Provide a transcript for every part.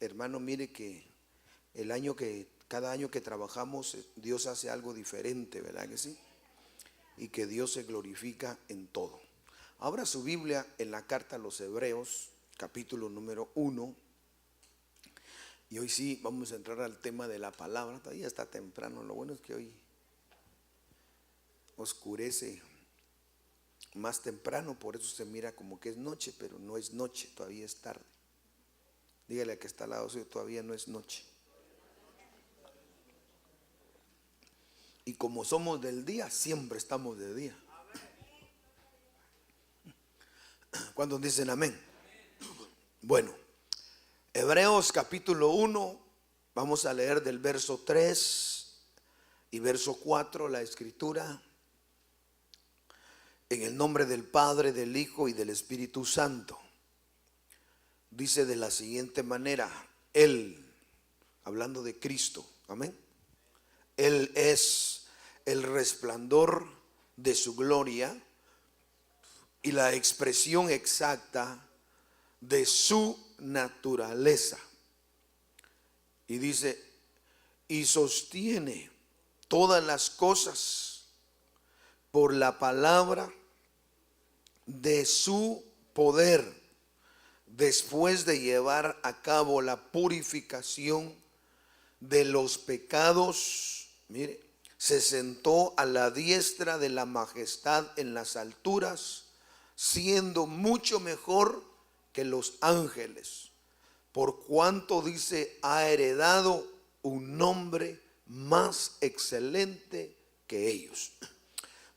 hermano, mire que cada año que trabajamos, Dios hace algo diferente, ¿verdad que sí? Y que Dios se glorifica en todo. Abra su Biblia en la carta a los Hebreos, capítulo número 1. Y hoy sí vamos a entrar al tema de la palabra. Todavía está temprano, lo bueno es que hoy oscurece más temprano, por eso se mira como que es noche, pero no es noche, todavía es tarde. Dígale a que está al lado suyo, todavía no es noche. Y como somos del día, siempre estamos de día. ¿Cuántos dicen amén? Bueno, Hebreos capítulo 1, vamos a leer del verso 3 y verso 4 la escritura. En el nombre del Padre, del Hijo y del Espíritu Santo. Dice de la siguiente manera: Él, hablando de Cristo, amén. Él es el resplandor de su gloria y la expresión exacta de su naturaleza. Y dice, y sostiene todas las cosas por la palabra de su poder, después de llevar a cabo la purificación de los pecados. Mire, se sentó a la diestra de la majestad en las alturas, siendo mucho mejor que los ángeles, por cuanto, dice, ha heredado un nombre más excelente que ellos.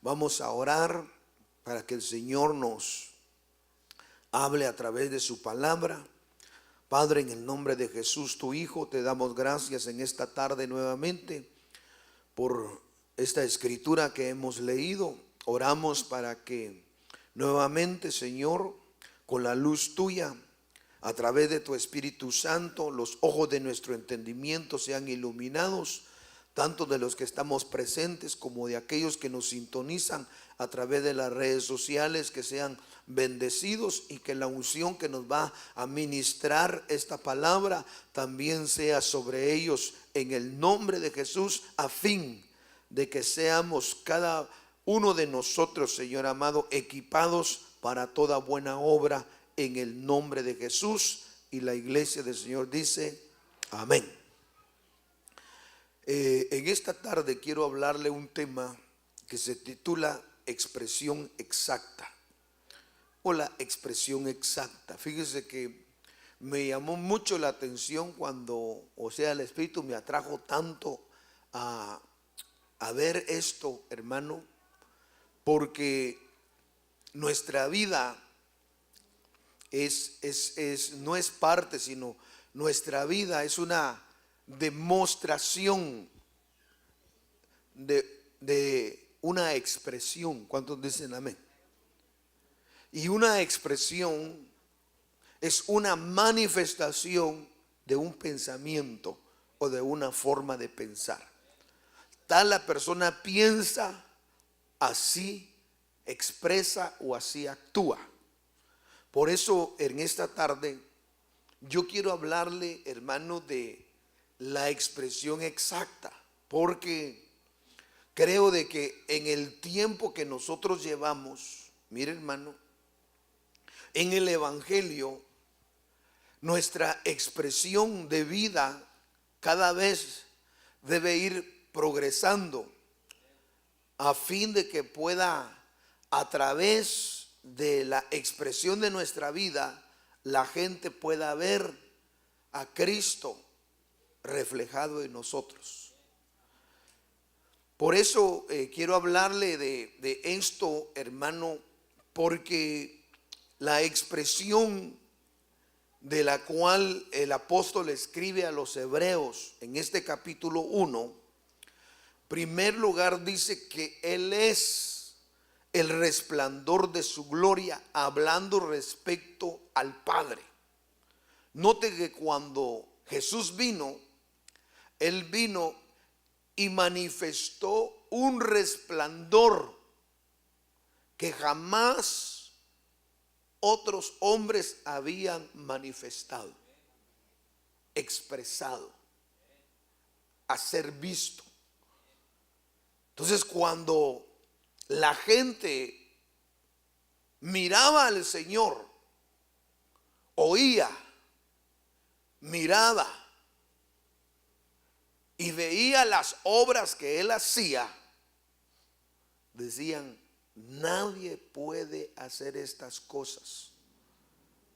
Vamos a orar para que el Señor nos hable a través de su palabra. Padre, en el nombre de Jesús, tu Hijo, te damos gracias en esta tarde nuevamente por esta escritura que hemos leído. Oramos para que nuevamente, Señor, con la luz tuya, a través de tu Espíritu Santo, los ojos de nuestro entendimiento sean iluminados, tanto de los que estamos presentes como de aquellos que nos sintonizan a través de las redes sociales, que sean bendecidos y que la unción que nos va a ministrar esta palabra también sea sobre ellos en el nombre de Jesús, a fin de que seamos cada uno de nosotros, Señor amado, equipados para toda buena obra en el nombre de Jesús. Y la iglesia del Señor dice amén. En esta tarde quiero hablarle un tema que se titula expresión exacta, o la expresión exacta. Fíjese que me llamó mucho la atención cuando, el Espíritu me atrajo tanto a ver esto, hermano, porque nuestra vida no es parte, sino nuestra vida es una demostración de una expresión. ¿Cuántos dicen amén? Y una expresión es una manifestación de un pensamiento o de una forma de pensar. Tal la persona piensa, así expresa o así actúa. Por eso en esta tarde yo quiero hablarle, hermano, de la expresión exacta, porque creo de que en el tiempo que nosotros llevamos, mire, hermano, en el Evangelio, nuestra expresión de vida cada vez debe ir progresando, a fin de que pueda, a través de la expresión de nuestra vida, la gente pueda ver a Cristo reflejado en nosotros. Por eso quiero hablarle de esto, hermano, porque la expresión de la cual el apóstol escribe a los hebreos en este capítulo 1, primer lugar dice que Él es el resplandor de su gloria, hablando respecto al Padre. Note que cuando Jesús vino, Él vino y manifestó un resplandor que jamás otros hombres habían manifestado. expresado, a ser visto. Entonces, cuando la gente miraba al Señor, oía, miraba y veía las obras que Él hacía, decían: nadie puede hacer estas cosas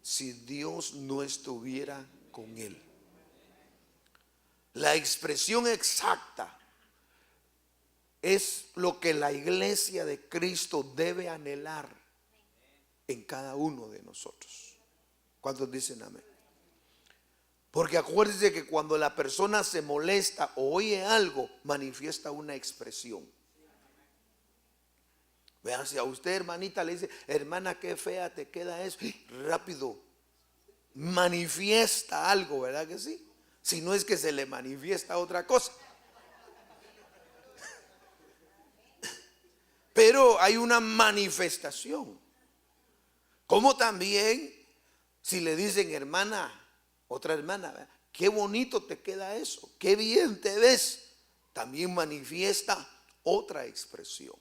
si Dios no estuviera con Él. La expresión exacta es lo que la iglesia de Cristo debe anhelar en cada uno de nosotros. ¿Cuántos dicen amén? Porque acuérdense que cuando la persona se molesta o oye algo, manifiesta una expresión. Vean, si a usted, hermanita, le dice: hermana, qué fea te queda eso, rápido manifiesta algo, ¿verdad que sí? Si no es que se le manifiesta otra cosa. Pero hay una manifestación. Como también si le dicen: hermana, otra hermana, qué bonito te queda eso, qué bien te ves, también manifiesta otra expresión.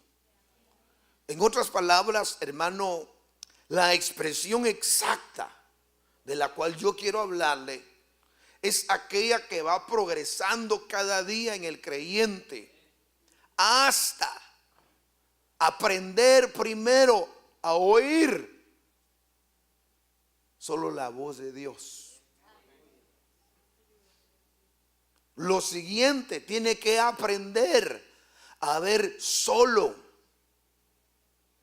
En otras palabras, hermano, la expresión exacta de la cual yo quiero hablarle es aquella que va progresando cada día en el creyente hasta aprender primero a oír solo la voz de Dios. Lo siguiente, tiene que aprender a ver solo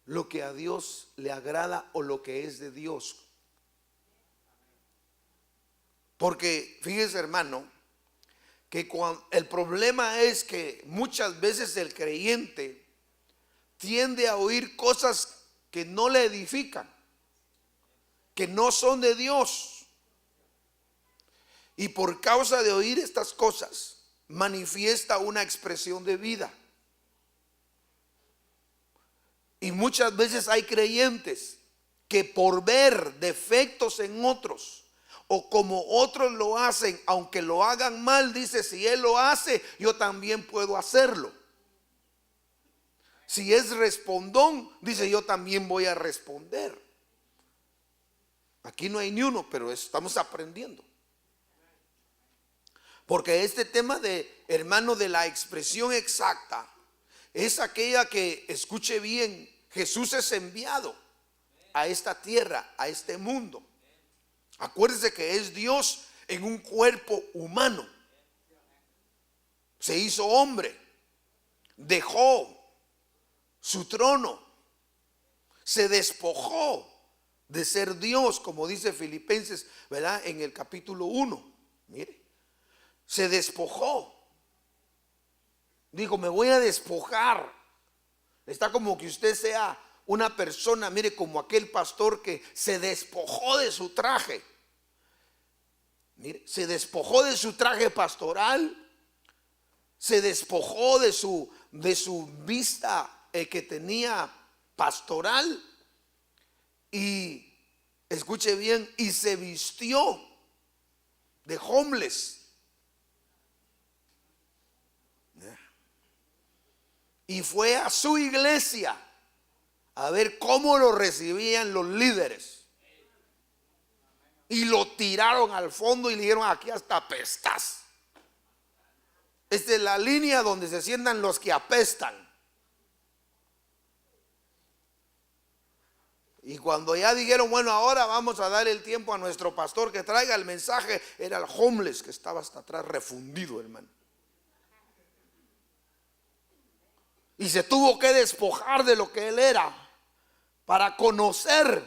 lo que a Dios le agrada o lo que es de Dios. Porque fíjese, hermano, que el problema es que muchas veces el creyente tiende a oír cosas que no le edifican, que no son de Dios. Y por causa de oír estas cosas, manifiesta una expresión de vida. Y muchas veces hay creyentes que por ver defectos en otros, o como otros lo hacen, aunque lo hagan mal, dice: si él lo hace, yo también puedo hacerlo. Si es respondón, dice: yo también voy a responder. Aquí no hay ni uno, pero estamos aprendiendo. Porque este tema de, hermano, de la expresión exacta es aquella que, escuche bien, Jesús es enviado a esta tierra, a este mundo. Acuérdese que es Dios en un cuerpo humano. Se hizo hombre, dejó su trono, se despojó de ser Dios, como dice Filipenses, ¿verdad? En el capítulo 1. Mire, se despojó. Dijo: me voy a despojar. Está como que usted sea una persona, mire, como aquel pastor que se despojó de su traje. Mire, se despojó de su traje pastoral, se despojó de su vista que tenía pastoral, y escuche bien, y se vistió de homeless. Y fue a su iglesia a ver cómo lo recibían los líderes. Y lo tiraron al fondo y le dijeron: aquí hasta apestas. Esta es la línea donde se sientan los que apestan. Y cuando ya dijeron: bueno, ahora vamos a dar el tiempo a nuestro pastor que traiga el mensaje, era el homeless que estaba hasta atrás refundido, hermano. Y se tuvo que despojar de lo que él era para conocer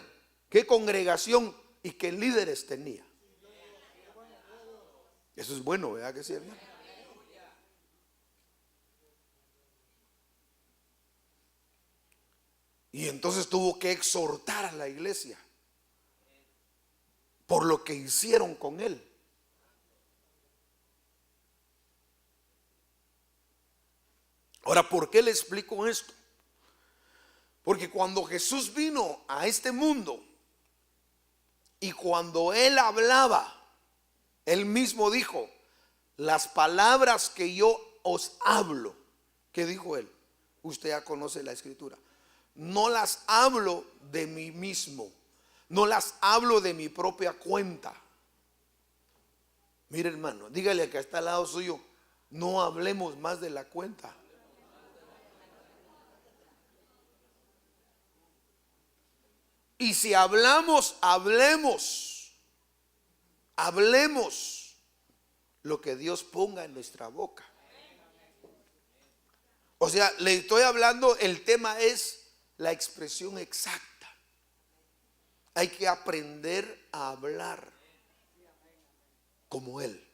qué congregación y qué líderes tenía. Eso es bueno, ¿verdad que sí, hermano? Y entonces tuvo que exhortar a la iglesia por lo que hicieron con él. Ahora, ¿por qué le explico esto? Porque cuando Jesús vino a este mundo y cuando él hablaba, Él mismo dijo, las palabras que yo os hablo. ¿Qué dijo él? Usted ya conoce la escritura. No las hablo de mí mismo, no las hablo de mi propia cuenta. Mire, hermano, dígale que está al lado suyo, no hablemos más de la cuenta. Y si hablamos, hablemos lo que Dios ponga en nuestra boca. O sea, le estoy hablando, el tema es la expresión exacta. Hay que aprender a hablar como Él.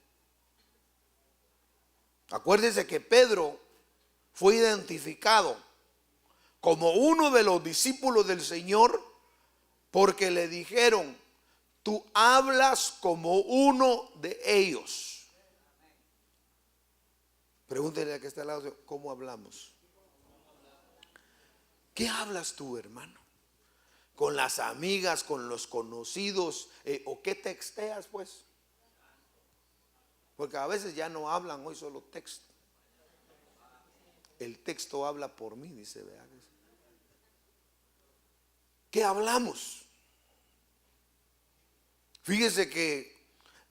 Acuérdense que Pedro fue identificado como uno de los discípulos del Señor porque le dijeron, tú hablas como uno de ellos. Pregúntele a que está al lado, ¿cómo hablamos? ¿Qué hablas tú, hermano? ¿Con las amigas, con los conocidos? ¿O qué texteas, pues? Porque a veces ya no hablan, hoy solo texto. El texto habla por mí, dice, vea. ¿Qué hablamos? Fíjese que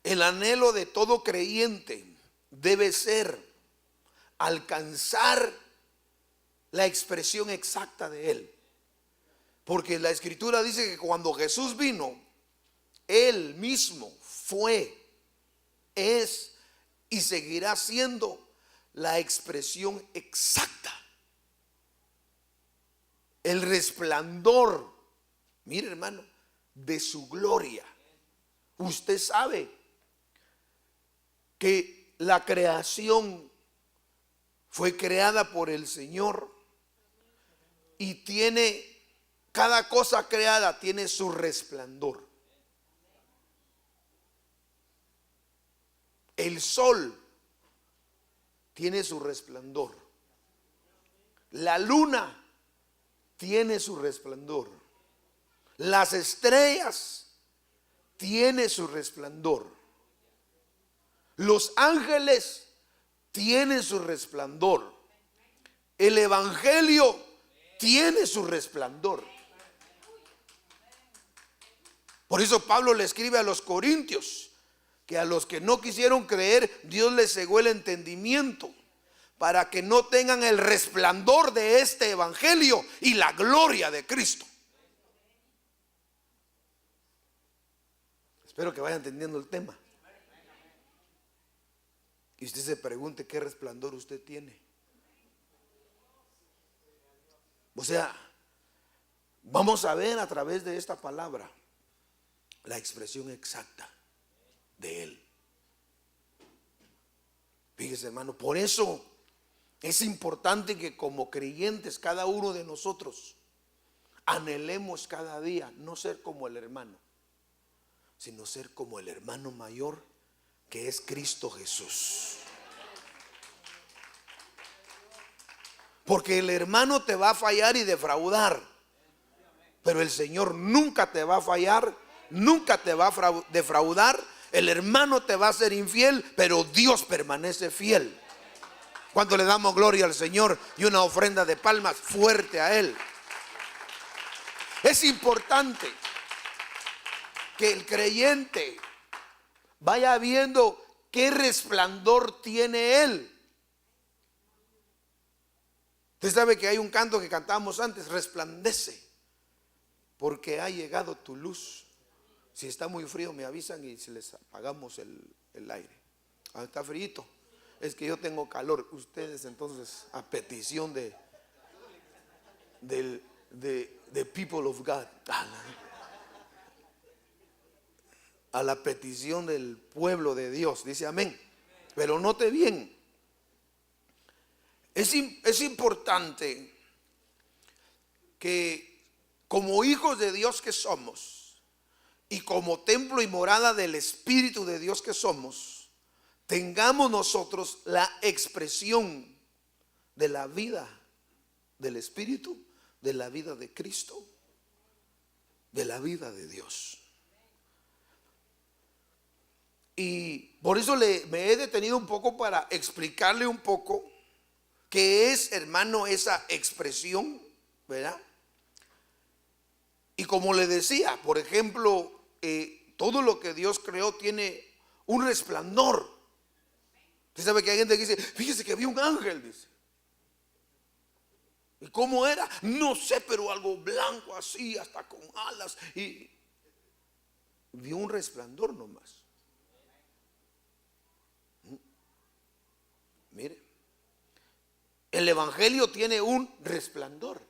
el anhelo de todo creyente debe ser alcanzar la expresión exacta de Él. Porque la escritura dice que cuando Jesús vino, Él mismo fue, es y seguirá siendo la expresión exacta. El resplandor, mire, hermano, de su gloria. Usted sabe que la creación fue creada por el Señor y cada cosa creada tiene su resplandor. El sol tiene su resplandor. La luna tiene su resplandor. Las estrellas tienen su resplandor. Los ángeles tienen su resplandor. El evangelio tiene su resplandor. Por eso Pablo le escribe a los corintios que a los que no quisieron creer, Dios les cegó el entendimiento para que no tengan el resplandor de este evangelio y la gloria de Cristo. Espero que vaya entendiendo el tema. Y usted se pregunte qué resplandor usted tiene. O sea, vamos a ver a través de esta palabra la expresión exacta de Él. Fíjese, hermano, por eso es importante que como creyentes cada uno de nosotros anhelemos cada día no ser como el hermano, sino ser como el hermano mayor, que es Cristo Jesús. Porque el hermano te va a fallar y defraudar, pero el Señor nunca te va a fallar, nunca te va a defraudar. El hermano te va a ser infiel, pero Dios permanece fiel. Cuando le damos gloria al Señor y una ofrenda de palmas fuerte a Él. Es importante que el creyente vaya viendo qué resplandor tiene Él. Usted sabe que hay un canto que cantábamos antes, resplandece, porque ha llegado tu luz. Si está muy frío me avisan y si les apagamos el aire. Está frío. Es que yo tengo calor. Ustedes entonces a petición de people of God, a la petición del pueblo de Dios, dice amén. Pero note bien, es importante que como hijos de Dios que somos y como templo y morada del Espíritu de Dios que somos, tengamos nosotros la expresión de la vida del Espíritu, de la vida de Cristo, de la vida de Dios. Y por eso me he detenido un poco para explicarle un poco qué es, hermano, esa expresión, ¿verdad? Y como le decía, por ejemplo, todo lo que Dios creó tiene un resplandor. Usted sabe que hay gente que dice, fíjese que vi un ángel, dice. ¿Y cómo era? No sé, pero algo blanco así, hasta con alas. Y vio un resplandor nomás. Mire, el evangelio tiene un resplandor.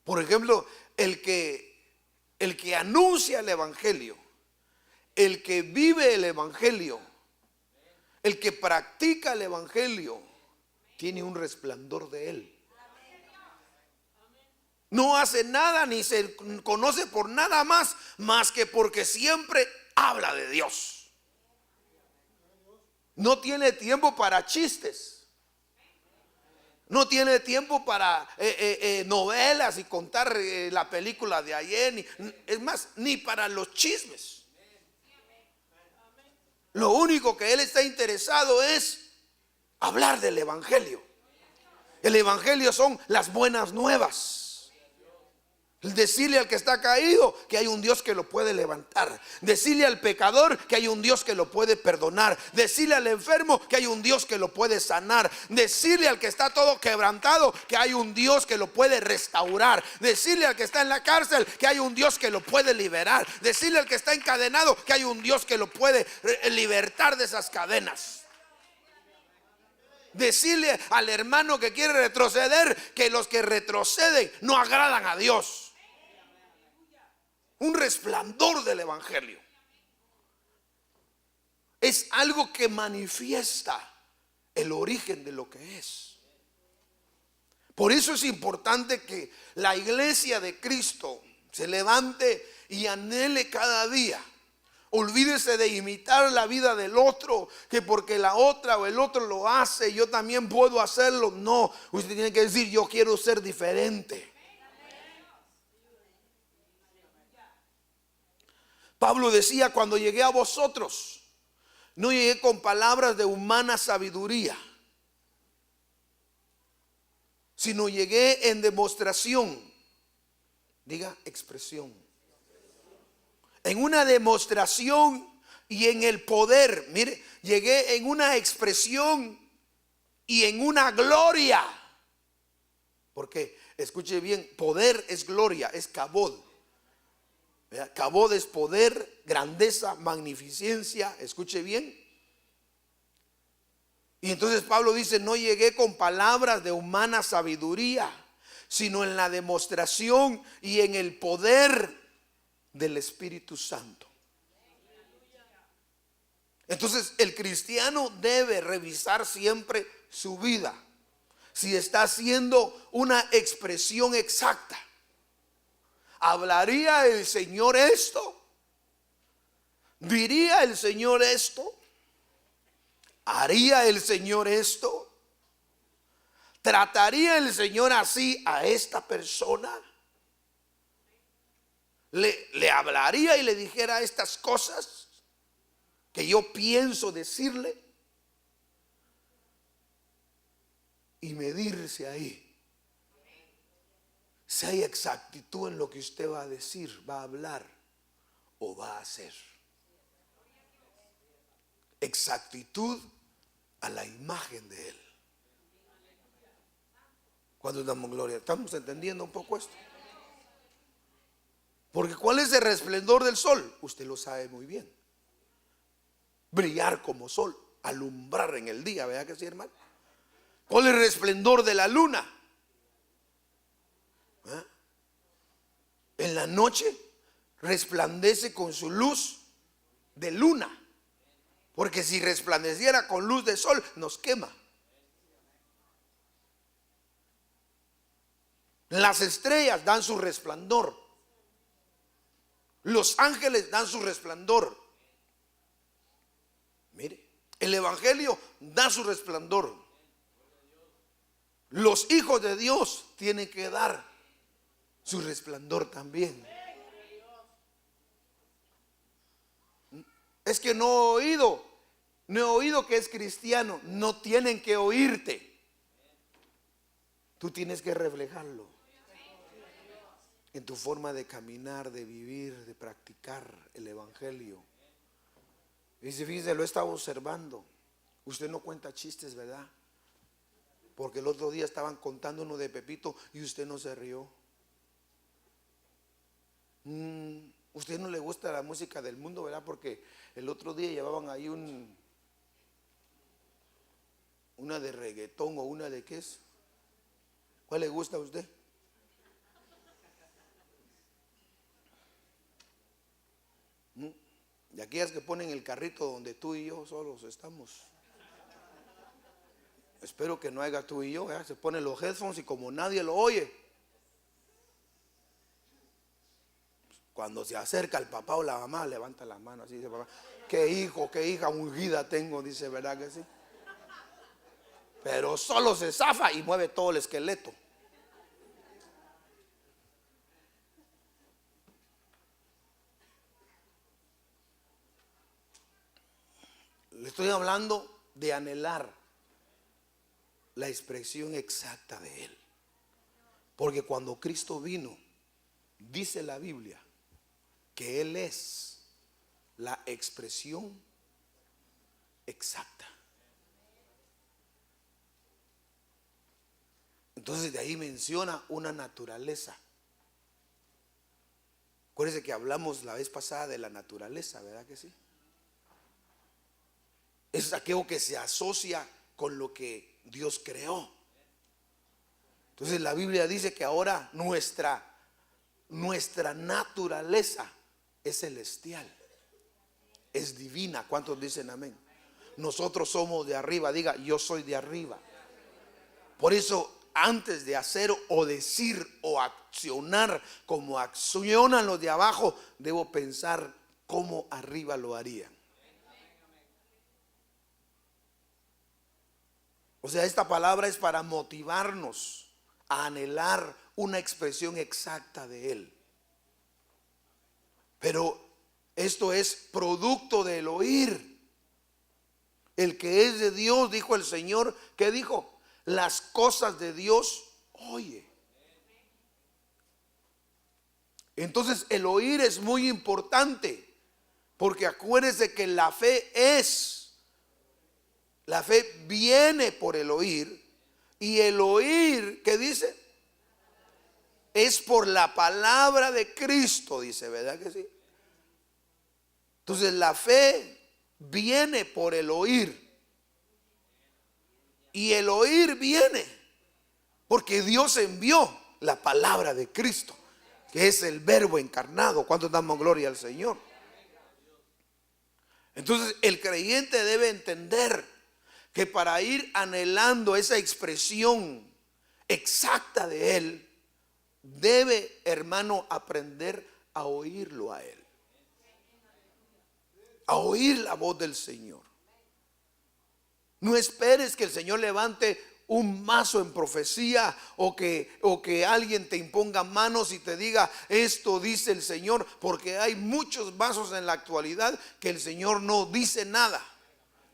Por ejemplo, el que anuncia el evangelio, el que vive el evangelio, el que practica el evangelio, tiene un resplandor de él. No hace nada ni se conoce por nada más que porque siempre habla de Dios. No tiene tiempo para chistes. No tiene tiempo para novelas y contar la película de ayer. Es más, ni para los chismes. Lo único que él está interesado es hablar del evangelio. El evangelio son las buenas nuevas. Decirle al que está caído que hay un Dios que lo puede levantar. Decirle al pecador que hay un Dios que lo puede perdonar. Decirle al enfermo que hay un Dios que lo puede sanar. Decirle al que está todo quebrantado que hay un Dios que lo puede restaurar. Decirle al que está en la cárcel que hay un Dios que lo puede liberar. Decirle al que está encadenado que hay un Dios que lo puede libertar de esas cadenas. Decirle al hermano que quiere retroceder que los que retroceden no agradan a Dios. Un resplandor del evangelio es algo que manifiesta el origen de lo que es. Por eso es importante que la iglesia de Cristo se levante y anhele cada día. Olvídese de imitar la vida del otro, que porque la otra o el otro lo hace, yo también puedo hacerlo. No, usted tiene que decir, yo quiero ser diferente. Pablo decía, cuando llegué a vosotros, no llegué con palabras de humana sabiduría, sino llegué en demostración. Diga expresión. En una demostración y en el poder. Mire, llegué en una expresión y en una gloria. Porque, escuche bien, poder es gloria, es kabod. Kabod es poder, grandeza, magnificencia. Escuche bien. Y entonces Pablo dice, no llegué con palabras de humana sabiduría, sino en la demostración y en el poder del Espíritu Santo. Entonces el cristiano debe revisar siempre su vida, si está haciendo una expresión exacta. ¿Hablaría el Señor esto? ¿Diría el Señor esto? ¿Haría el Señor esto? ¿Trataría el Señor así a esta persona? ¿Le hablaría y le dijera estas cosas que yo pienso decirle? Y medirse ahí. Si hay exactitud en lo que usted va a decir, va a hablar o va a hacer. Exactitud a la imagen de Él. Cuando damos gloria, ¿estamos entendiendo un poco esto? Porque ¿cuál es el resplandor del sol? Usted lo sabe muy bien. Brillar como sol, alumbrar en el día, ¿verdad que sí, hermano? ¿Cuál es el resplandor de la luna? ¿Ah? En la noche resplandece con su luz de luna. Porque si resplandeciera con luz de sol, nos quema. Las estrellas dan su resplandor. Los ángeles dan su resplandor. Mire, el evangelio da su resplandor. Los hijos de Dios tienen que dar su resplandor también. Es que no he oído que es cristiano. No tienen que oírte. Tú tienes que reflejarlo en tu forma de caminar, de vivir, de practicar el evangelio. Y si fíjese, lo he estado observando. Usted no cuenta chistes, ¿verdad? Porque el otro día estaban contando uno de Pepito y usted no se rió. Usted no le gusta la música del mundo, ¿verdad? Porque el otro día llevaban ahí una de reggaetón o una de qué es. ¿Cuál le gusta a usted? De aquellas que ponen el carrito donde tú y yo solos estamos. Espero que no haya tú y yo, ¿verdad? Se ponen los headphones y como nadie lo oye, cuando se acerca el papá o la mamá, levanta la mano así, dice papá, qué hijo, qué hija ungida tengo, dice, ¿verdad que sí? Pero solo se zafa y mueve todo el esqueleto. Le estoy hablando de anhelar la expresión exacta de Él. Porque cuando Cristo vino, dice la Biblia que Él es la expresión exacta. Entonces de ahí menciona una naturaleza. Acuérdense que hablamos la vez pasada de la naturaleza, ¿verdad que sí? Es aquello que se asocia con lo que Dios creó. Entonces la Biblia dice que ahora nuestra naturaleza es celestial, es divina. ¿Cuántos dicen amén? Nosotros somos de arriba. Diga, yo soy de arriba. Por eso, antes de hacer o decir o accionar como accionan los de abajo, debo pensar cómo arriba lo harían. O sea, esta palabra es para motivarnos a anhelar una expresión exacta de Él. Pero esto es producto del oír. El que es de Dios, dijo el Señor, ¿qué dijo? Las cosas de Dios oye. Entonces el oír es muy importante, porque acuérdense que la fe viene por el oír, y el oír, ¿qué dice? Es por la palabra de Cristo, dice, ¿verdad que sí? Entonces la fe viene por el oír. Y el oír viene porque Dios envió la palabra de Cristo, que es el verbo encarnado. ¿Cuántos damos gloria al Señor? Entonces el creyente debe entender que para ir anhelando esa expresión exacta de Él, debe, hermano, aprender a oírlo a Él, a oír la voz del Señor. No esperes que el Señor levante un mazo en profecía o que alguien te imponga manos y te diga esto dice el Señor, porque hay muchos vasos en la actualidad que el Señor no dice nada,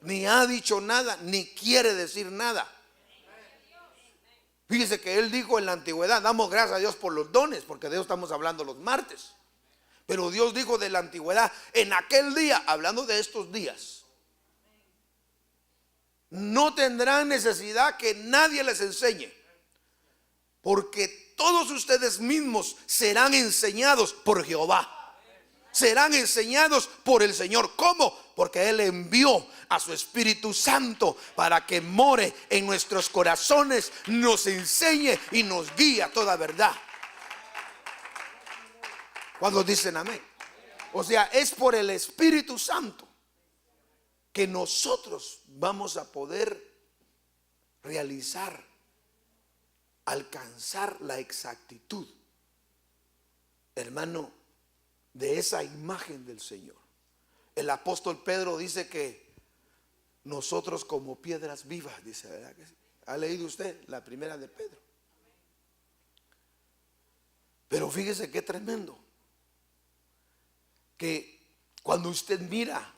ni ha dicho nada, ni quiere decir nada. Fíjese que Él dijo en la antigüedad, damos gracias a Dios por los dones, porque de eso estamos hablando los martes. Pero Dios dijo de la antigüedad, en aquel día, hablando de estos días, no tendrán necesidad que nadie les enseñe, porque todos ustedes mismos serán enseñados por Jehová, serán enseñados por el Señor. ¿Cómo? Porque Él envió a su Espíritu Santo para que more en nuestros corazones, nos enseñe y nos guíe a toda verdad. Cuando dicen amén. O sea, es por el Espíritu Santo que nosotros vamos a poder realizar, alcanzar la exactitud, hermano, de esa imagen del Señor. El apóstol Pedro dice que nosotros como piedras vivas, dice, ¿verdad que sí? ¿Ha leído usted la primera de Pedro? Pero fíjese qué tremendo, que cuando usted mira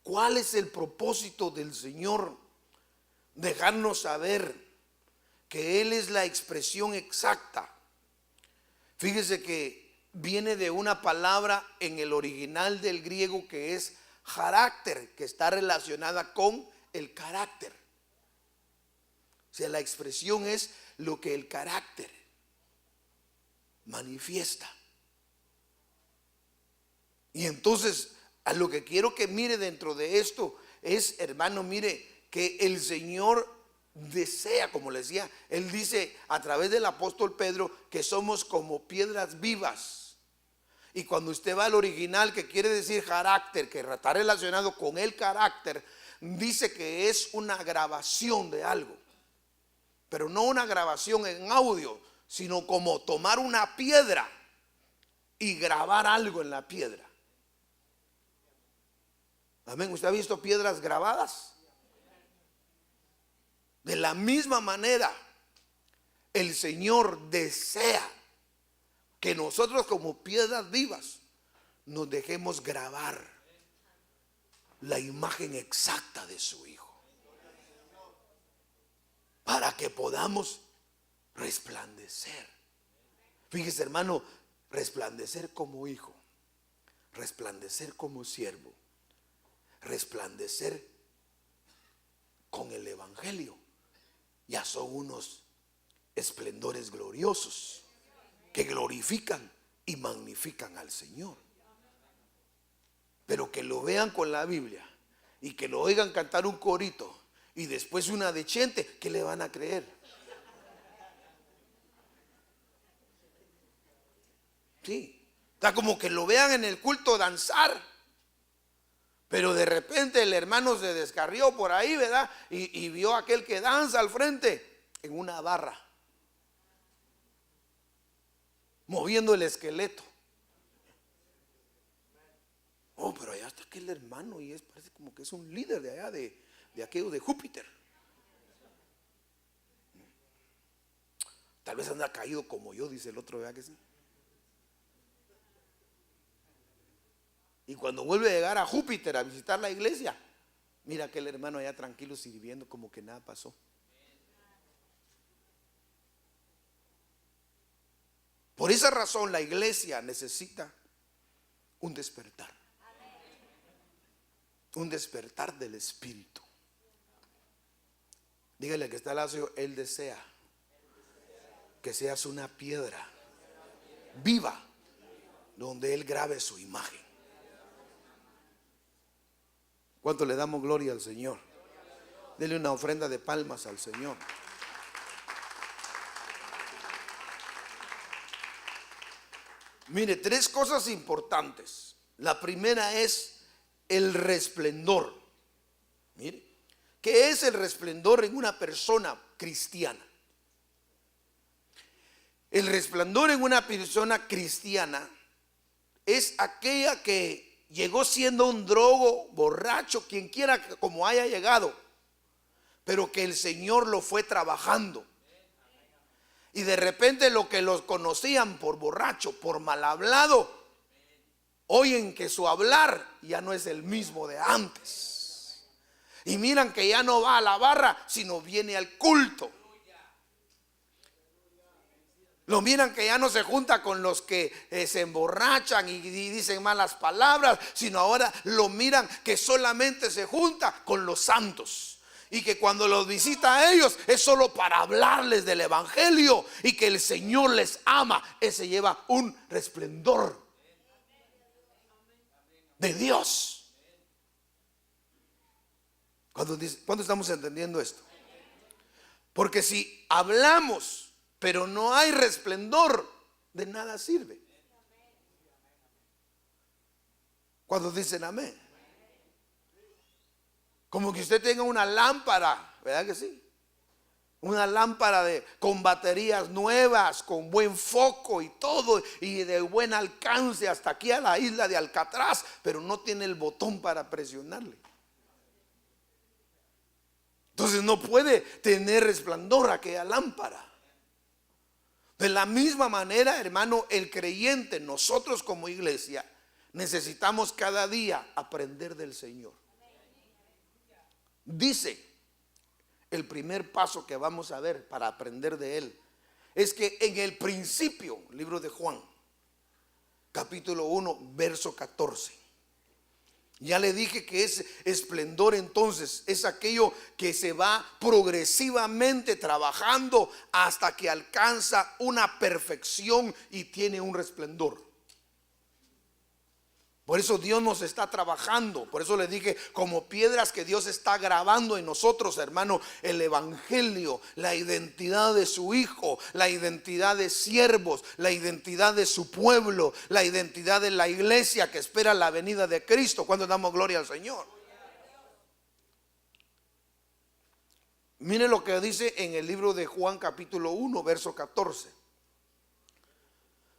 ¿Cuál es el propósito del Señor? Dejarnos saber que Él es la expresión exacta. Fíjese que viene de una palabra en el original del griego que es carácter, que está relacionada con el carácter. O sea, la expresión es lo que el carácter manifiesta. Y entonces, a lo que quiero que mire dentro de esto es, hermano, mire, que el Señor desea, como le decía, Él dice a través del apóstol Pedro que somos como piedras vivas. Y cuando usted va al original, que quiere decir carácter, que está relacionado con el carácter, dice que es una grabación de algo, pero no una grabación en audio, sino como tomar una piedra y grabar algo en la piedra. Amén. ¿Usted ha visto piedras grabadas? De la misma manera, el Señor desea que nosotros como piedras vivas nos dejemos grabar la imagen exacta de su Hijo, para que podamos resplandecer. Fíjese, hermano, resplandecer como hijo, resplandecer como siervo, resplandecer con el Evangelio. Ya son unos esplendores gloriosos que glorifican y magnifican al Señor. Pero que lo vean con la Biblia y que lo oigan cantar un corito y después una de Chente, ¿qué le van a creer? Sí, está como que lo vean en el culto danzar, pero de repente el hermano se descarrió por ahí, ¿verdad? Y vio a aquel que danza al frente en una barra, moviendo el esqueleto. Oh, pero allá está aquel hermano y parece como que es un líder de allá, de aquello de Júpiter. Tal vez anda caído como yo, dice el otro, ¿verdad que sí? Y cuando vuelve a llegar a Júpiter a visitar la iglesia, mira aquel hermano allá tranquilo sirviendo como que nada pasó. Por esa razón la iglesia necesita un despertar. Un despertar del Espíritu. Dígale al que está al lado, Él desea que seas una piedra viva donde Él grabe su imagen. ¿Cuánto le damos gloria al Señor? Dele una ofrenda de palmas al Señor. Mire, tres cosas importantes. La primera es el resplendor. Mire, ¿qué es el resplendor en una persona cristiana? El resplandor en una persona cristiana es aquella que llegó siendo un drogo, borracho, quien quiera como haya llegado, pero que el Señor lo fue trabajando. Y de repente lo que los conocían por borracho, por mal hablado, oyen que su hablar ya no es el mismo de antes. Y miran que ya no va a la barra, sino viene al culto. Lo miran que ya no se junta con los que se emborrachan y dicen malas palabras, sino ahora lo miran que solamente se junta con los santos. Y que cuando los visita a ellos es solo para hablarles del evangelio y que el Señor les ama. Ese lleva un resplendor de Dios. ¿Cuándo estamos entendiendo esto? Porque si hablamos pero no hay resplendor, de nada sirve. Cuando dicen amén, como que usted tenga una lámpara, ¿verdad que sí? Una lámpara con baterías nuevas, con buen foco y todo, y de buen alcance hasta aquí a la isla de Alcatraz, pero no tiene el botón para presionarle. Entonces no puede tener resplandor aquella lámpara. De la misma manera, hermano, el creyente, nosotros como iglesia, necesitamos cada día aprender del Señor. Dice, el primer paso que vamos a ver para aprender de él es que en el principio, libro de Juan, capítulo 1, verso 14. Ya le dije que ese esplendor entonces es aquello que se va progresivamente trabajando hasta que alcanza una perfección y tiene un resplendor. Por eso Dios nos está trabajando. Por eso le dije, como piedras que Dios está grabando en nosotros, hermano, el evangelio, la identidad de su Hijo, la identidad de siervos, la identidad de su pueblo, la identidad de la iglesia que espera la venida de Cristo. Cuando damos gloria al Señor. Mire lo que dice en el libro de Juan capítulo 1, verso 14.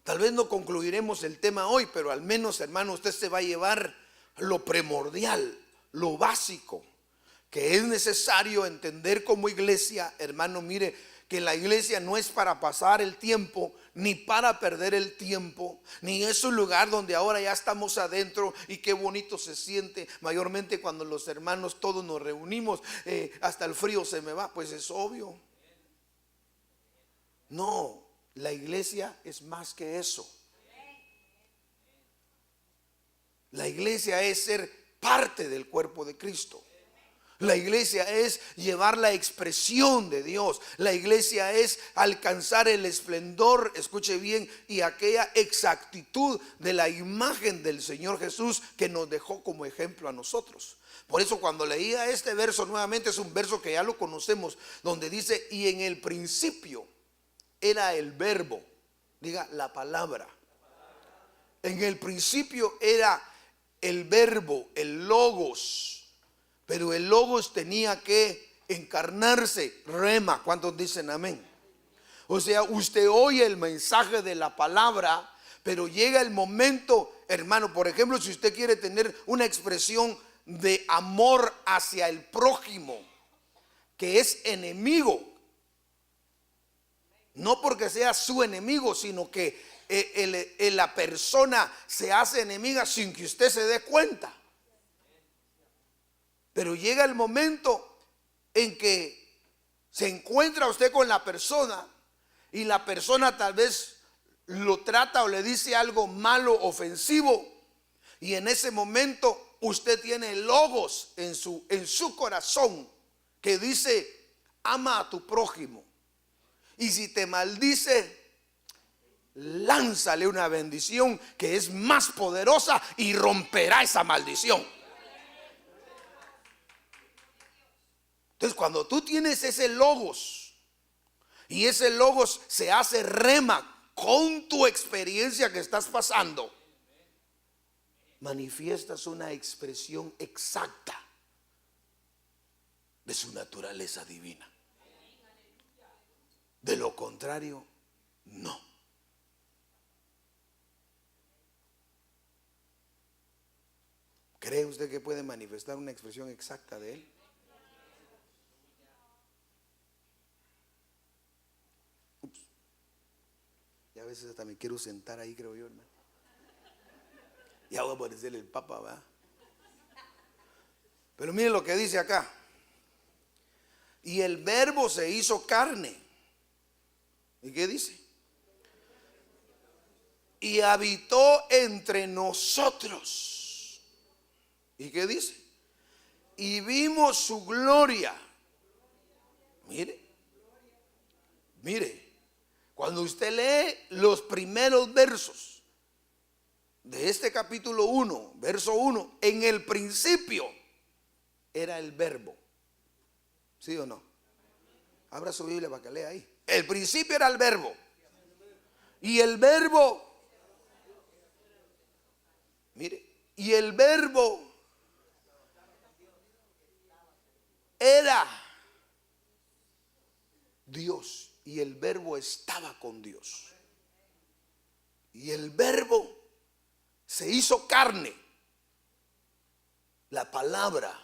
Tal vez no concluiremos el tema hoy, pero al menos, hermano, usted se va a llevar lo primordial, lo básico, que es necesario entender como iglesia. Hermano, mire, que la iglesia no es para pasar el tiempo, ni para perder el tiempo, ni es un lugar donde ahora ya estamos adentro y qué bonito se siente, mayormente cuando los hermanos todos nos reunimos, hasta el frío se me va, pues es obvio. No, la iglesia es más que eso. La iglesia es ser parte del cuerpo de Cristo. La iglesia es llevar la expresión de Dios. La iglesia es alcanzar el esplendor, escuche bien, y aquella exactitud de la imagen del Señor Jesús que nos dejó como ejemplo a nosotros. Por eso cuando leía este verso nuevamente, es un verso que ya lo conocemos, donde dice, y en el principio era el verbo, diga la palabra. En el principio era el verbo, el logos. Pero el logos tenía que encarnarse, rema. ¿Cuántos dicen amén? O sea, usted oye el mensaje de la palabra, pero llega el momento, hermano, por ejemplo, si usted quiere tener una expresión de amor hacia el prójimo, que es enemigo, no porque sea su enemigo, sino que la persona se hace enemiga sin que usted se dé cuenta. Pero llega el momento en que se encuentra usted con la persona y la persona tal vez lo trata o le dice algo malo, ofensivo, y en ese momento usted tiene logos en su corazón que dice, ama a tu prójimo. Y si te maldice, lánzale una bendición que es más poderosa y romperá esa maldición. Entonces, cuando tú tienes ese logos y ese logos se hace rema con tu experiencia que estás pasando, manifiestas una expresión exacta de su naturaleza divina. De lo contrario, no. ¿Cree usted que puede manifestar una expresión exacta de él? Ups. Y a veces hasta me quiero sentar ahí, creo yo, hermano. Ya voy a parecerle el Papa, ¿va? Pero miren lo que dice acá. Y el verbo se hizo carne. ¿Y qué dice? Y habitó entre nosotros. ¿Y qué dice? Y vimos su gloria. Mire, mire, cuando usted lee los primeros versos de este capítulo 1, verso 1, en el principio era el verbo. ¿Sí o no? Abra su Biblia para que lea ahí. El principio era el verbo. Y el verbo, mire, y el verbo era Dios. Y el verbo estaba con Dios. Y el verbo se hizo carne. La palabra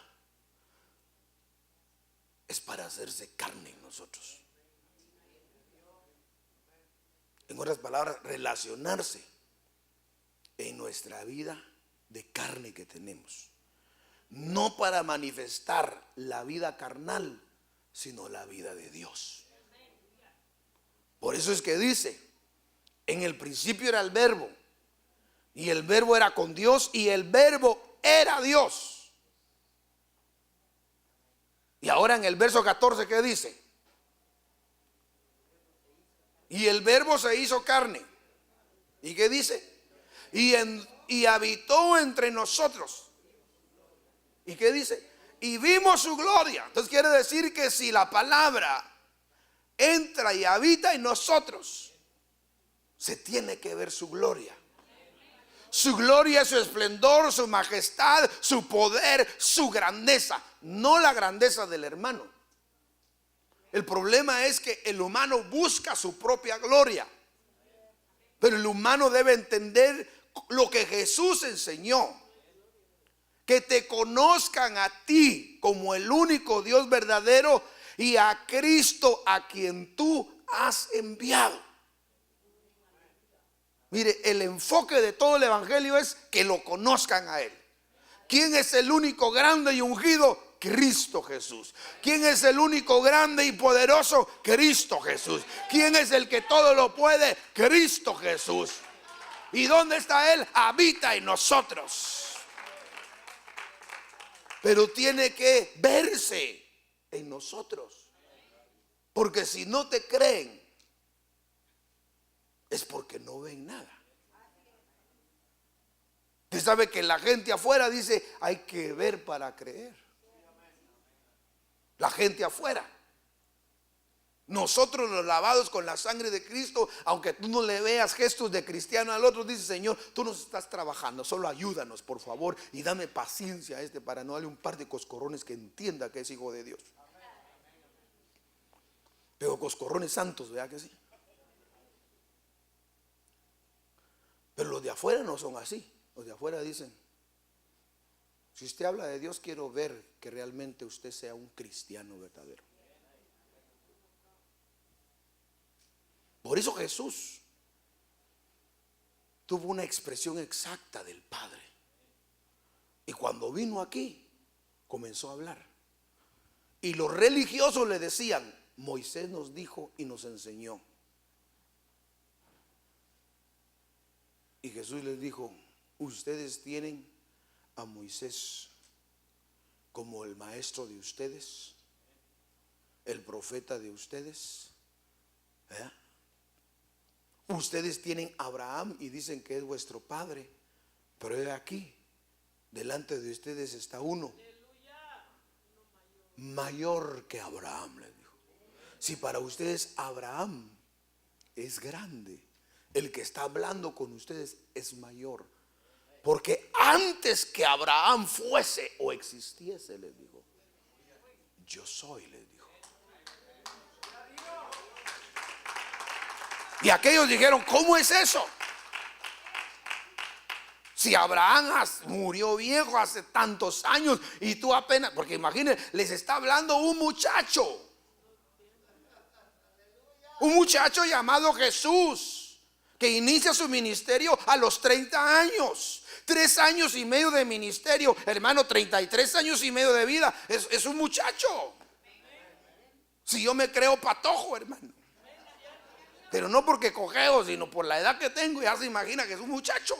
es para hacerse carne en nosotros. En otras palabras, relacionarse en nuestra vida de carne que tenemos. No para para manifestar la vida carnal, sino la vida de Dios. Por eso es que dice, en el principio era el verbo, y el verbo era con Dios, y el verbo era Dios. Y ahora en el verso 14, ¿qué dice? Y el verbo se hizo carne. ¿Y qué dice? Y habitó entre nosotros. ¿Y qué dice? Y vimos su gloria. Entonces quiere decir que si la palabra entra y habita en nosotros, se tiene que ver su gloria. Su gloria, su esplendor, su majestad, su poder, su grandeza. No la grandeza del hermano. El problema es que el humano busca su propia gloria. Pero el humano debe entender lo que Jesús enseñó. Que te conozcan a ti como el único Dios verdadero y a Cristo a quien tú has enviado. Mire, el enfoque de todo el evangelio es que lo conozcan a Él. ¿Quién es el único grande y ungido? Cristo Jesús. ¿Quién es el único grande y poderoso? Cristo Jesús. ¿Quién es el que todo lo puede? Cristo Jesús. ¿Y dónde está Él? Habita en nosotros. Pero tiene que verse en nosotros. Porque si no te creen, es porque no ven nada. Usted sabe que la gente afuera dice, hay que ver para creer. La gente afuera. Nosotros los lavados con la sangre de Cristo, aunque tú no le veas gestos de cristiano al otro, dice, Señor, tú nos estás trabajando, solo ayúdanos por favor y dame paciencia a para no darle un par de coscorrones que entienda que es hijo de Dios. Pero coscorrones santos, ¿verdad que sí? Pero los de afuera no son así. Los de afuera dicen, si usted habla de Dios, quiero ver que realmente usted sea un cristiano verdadero. Por eso Jesús tuvo una expresión exacta del Padre. Y cuando vino aquí, comenzó a hablar. Y los religiosos le decían, Moisés nos dijo y nos enseñó. Y Jesús les dijo, ustedes tienen a Moisés como el maestro de ustedes, el profeta de ustedes. Ustedes tienen a Abraham y dicen que es vuestro padre, pero he aquí, delante de ustedes está uno mayor que Abraham, les dijo. Si para ustedes Abraham es grande, el que está hablando con ustedes es mayor. Porque antes que Abraham fuese o existiese, les dijo, yo soy, les dijo. Y aquellos dijeron, ¿cómo es eso? Si Abraham murió viejo hace tantos años y tú apenas, porque imagínense, les está hablando un muchacho llamado Jesús, que inicia su ministerio a los 30 años. 3 años y medio de ministerio, hermano, 33 años y medio de vida. Es un muchacho. Si yo me creo patojo, hermano. Pero no porque cojeo, sino por la edad que tengo, ya se imagina que es un muchacho.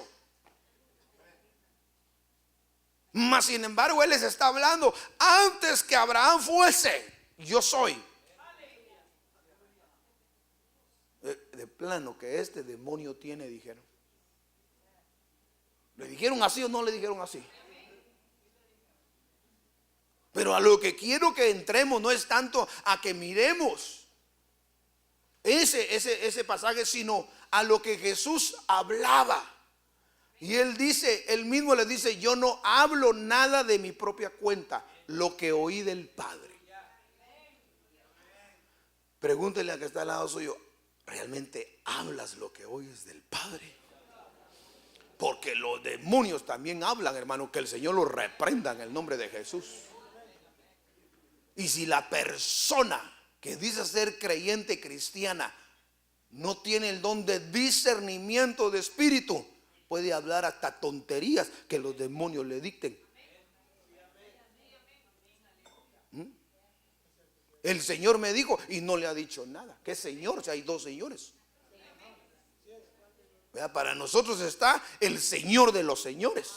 Mas sin embargo, Él les está hablando, antes que Abraham fuese, yo soy. De plano que este demonio tiene, dijeron. ¿Le dijeron así o no le dijeron así? Pero a lo que quiero que entremos no es tanto a que miremos ese pasaje, sino a lo que Jesús hablaba. Y Él dice, Él mismo le dice, yo no hablo nada de mi propia cuenta, lo que oí del Padre. Pregúntele al que está al lado suyo, ¿realmente hablas lo que oyes del Padre? Porque los demonios también hablan, hermano, que el Señor los reprenda en el nombre de Jesús. Y si la persona que dice ser creyente cristiana no tiene el don de discernimiento de espíritu, puede hablar hasta tonterías que los demonios le dicten. El Señor me dijo y no le ha dicho nada. ¿Qué Señor? Si hay dos señores. ¿Verdad? Para nosotros está el Señor de los señores.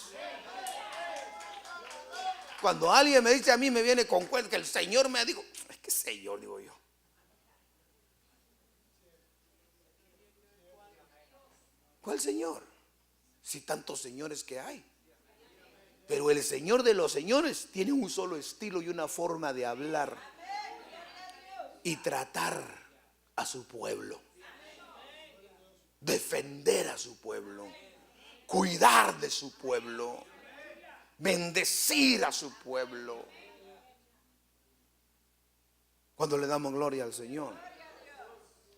Cuando alguien me dice a mí, me viene con cuenta que el Señor me dijo, ¿qué Señor? Digo yo. ¿Cuál Señor? Si tantos señores que hay. Pero el Señor de los señores tiene un solo estilo y una forma de hablar y tratar a su pueblo, defender a su pueblo, cuidar de su pueblo, bendecir a su pueblo. Cuando le damos gloria al Señor.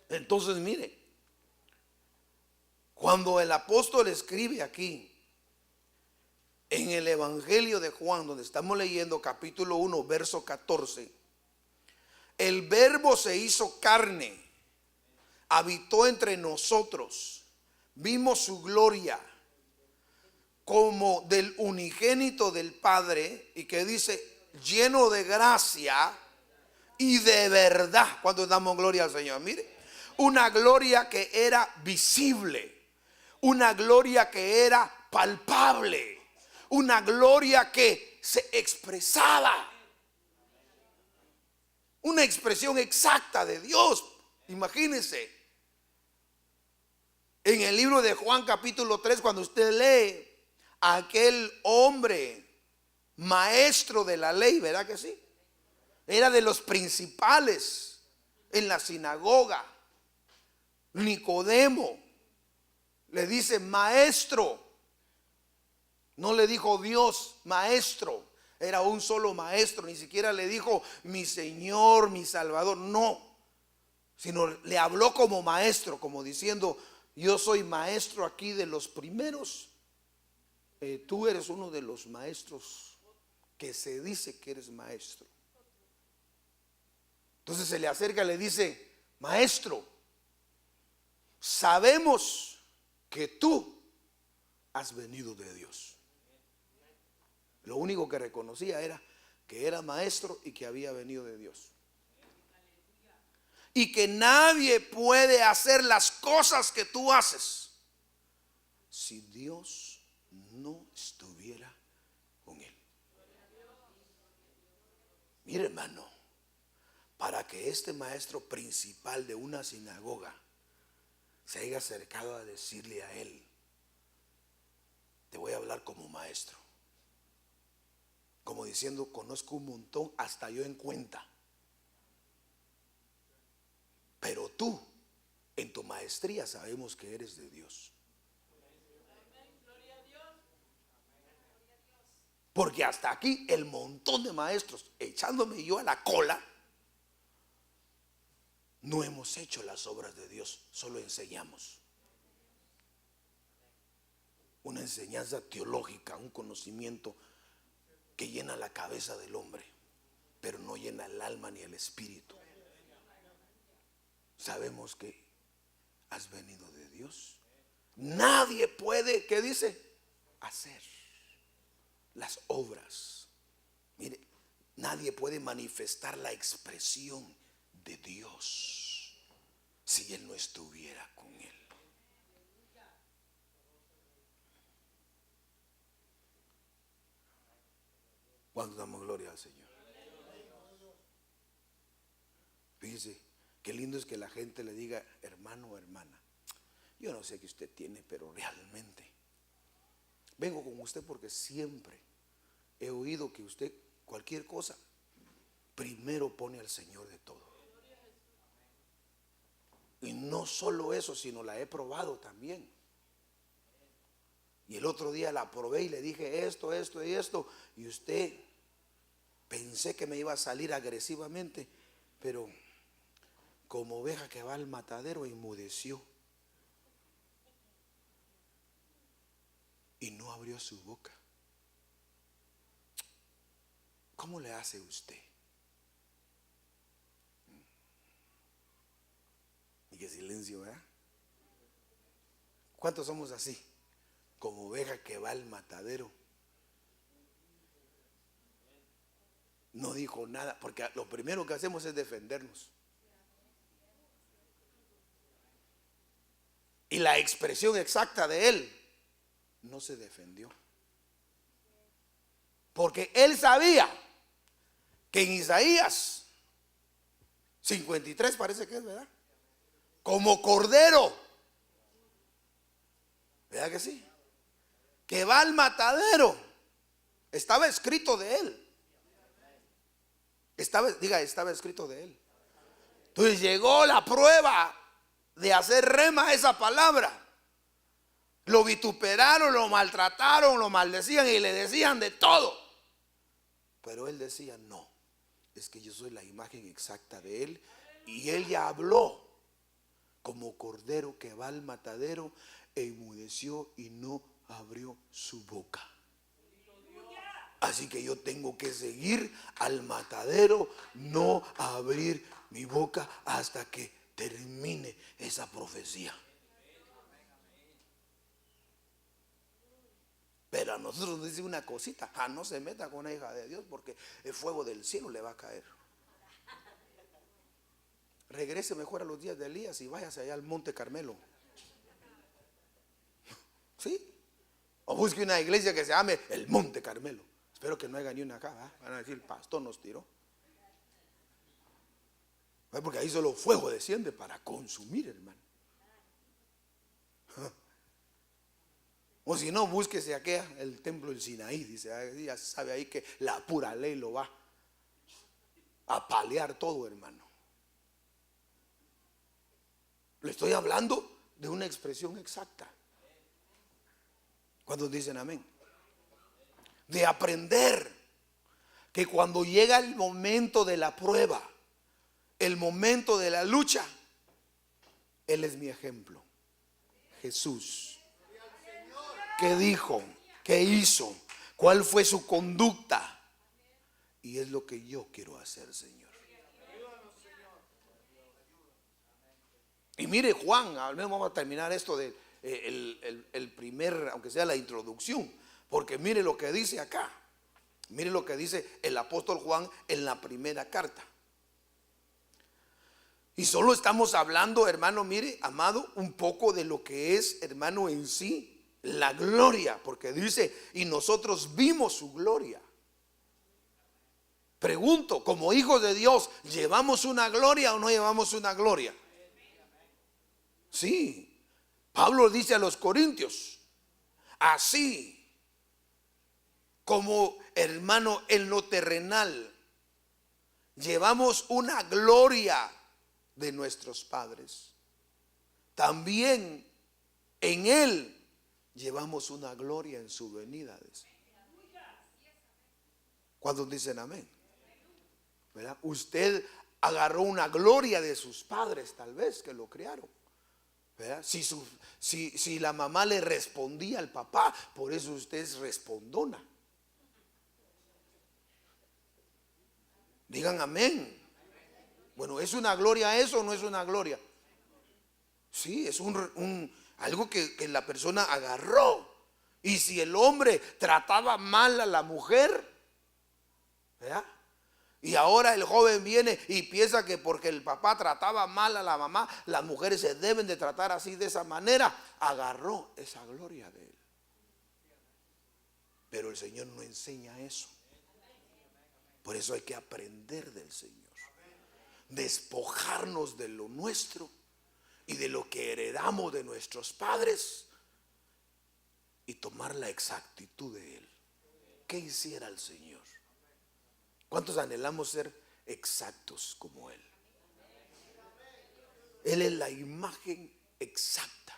Entonces mire, cuando el apóstol escribe aquí en el Evangelio de Juan, donde estamos leyendo capítulo 1, verso 14, el Verbo se hizo carne, habitó entre nosotros, vimos su gloria como del unigénito del Padre, y que dice, lleno de gracia y de verdad. Cuando damos gloria al Señor, mire, una gloria que era visible, una gloria que era palpable, una gloria que se expresaba, una expresión exacta de Dios. Imagínense, en el libro de Juan capítulo 3, cuando usted lee a aquel hombre maestro de la ley, ¿verdad que sí? Era de los principales en la sinagoga. Nicodemo le dice maestro. No le dijo Dios, maestro. Era un solo maestro. Ni siquiera le dijo mi Señor, mi Salvador. No. Sino le habló como maestro, como diciendo, yo soy maestro aquí de los primeros. Tú eres uno de los maestros que se dice que eres maestro. Entonces se le acerca y le dice, maestro, sabemos que tú has venido de Dios. Lo único que reconocía era que era maestro y que había venido de Dios. Y que nadie puede hacer las cosas que tú haces si Dios no estuviera con él. Mire, hermano, para que este maestro principal de una sinagoga se haya acercado a decirle a él, te voy a hablar como maestro, como diciendo, conozco un montón, hasta yo en cuenta, pero tú en tu maestría sabemos que eres de Dios. Porque hasta aquí el montón de maestros echándome yo a la cola, no hemos hecho las obras de Dios, solo enseñamos. Una enseñanza teológica, un conocimiento que llena la cabeza del hombre, pero no llena el alma ni el espíritu. Sabemos que has venido de Dios. Nadie puede, ¿qué dice? Hacer las obras. Mire, nadie puede manifestar la expresión de Dios si Él no estuviera con Él. Cuando damos gloria al Señor. Fíjese, qué lindo es que la gente le diga hermano o hermana. Yo no sé qué usted tiene, pero realmente vengo con usted porque siempre he oído que usted cualquier cosa primero pone al Señor de todo. Y no solo eso, sino la he probado también. Y el otro día la probé y le dije esto, esto y esto. Y usted, pensé que me iba a salir agresivamente, pero como oveja que va al matadero, enmudeció. Y no abrió su boca. ¿Cómo le hace usted? Y qué silencio, ¿verdad? ¿Cuántos somos así? Como oveja que va al matadero. no dijo nada, porque lo primero que hacemos es defendernos. Y la expresión exacta de él, no se defendió. Porque él sabía que en Isaías 53 parece que es, ¿verdad? Como cordero, ¿verdad que sí? Que va al matadero. Estaba escrito de él. Estaba escrito de él. Entonces llegó la prueba de hacer rema a esa palabra. Lo vituperaron, lo maltrataron, lo maldecían y le decían de todo. Pero él decía, no, es que yo soy la imagen exacta de él. Y él ya habló como cordero que va al matadero, e enmudeció y no abrió su boca. Así que yo tengo que seguir al matadero, no abrir mi boca hasta que termine esa profecía. Pero a nosotros nos dice una cosita: no se meta con una hija de Dios porque el fuego del cielo le va a caer. Regrese mejor a los días de Elías y váyase allá al Monte Carmelo. ¿Sí? O busque una iglesia que se llame el Monte Carmelo. Espero que no haya ni una acá, ¿verdad? Van a decir, el pastor nos tiró. Porque ahí solo fuego desciende para consumir, hermano. O si no, búsquese aquí el templo del Sinaí. Dice, ya sabe ahí que la pura ley lo va a paliar todo, hermano. Le estoy hablando de una expresión exacta. ¿Cuántos dicen amén? De aprender que cuando llega el momento de la prueba, el momento de la lucha, Él es mi ejemplo. Jesús. ¿Qué dijo? ¿Qué hizo? ¿Cuál fue su conducta? Y es lo que yo quiero hacer, Señor. Y mire, Juan, al menos vamos a terminar esto de el primer, aunque sea la introducción, porque mire lo que dice acá. Mire lo que dice el apóstol Juan en la primera carta. Y solo estamos hablando, hermano, mire, amado, un poco de lo que es, hermano, en sí la gloria, porque dice, y nosotros vimos su gloria. Pregunto, como hijos de Dios, ¿llevamos una gloria o no llevamos una gloria? Sí. Pablo dice a los corintios, así como, hermano, en lo terrenal llevamos una gloria de nuestros padres, también en Él llevamos una gloria en su venida. ¿Cuántos dicen amén? ¿Verdad? Usted agarró una gloria de sus padres, tal vez, que lo criaron. ¿Verdad? Si la mamá le respondía al papá, por eso usted es respondona. Digan amén. Bueno, ¿es una gloria eso o no es una gloria? Sí, es algo que la persona agarró. Y si el hombre trataba mal a la mujer, ¿verdad? Y ahora el joven viene y piensa que porque el papá trataba mal a la mamá, las mujeres se deben de tratar así, de esa manera. Agarró esa gloria de él. Pero el Señor no enseña eso. Por eso hay que aprender del Señor. Despojarnos de lo nuestro y de lo que heredamos de nuestros padres y tomar la exactitud de Él. ¿Qué hiciera el Señor? ¿Cuántos anhelamos ser exactos como Él? Él es la imagen exacta,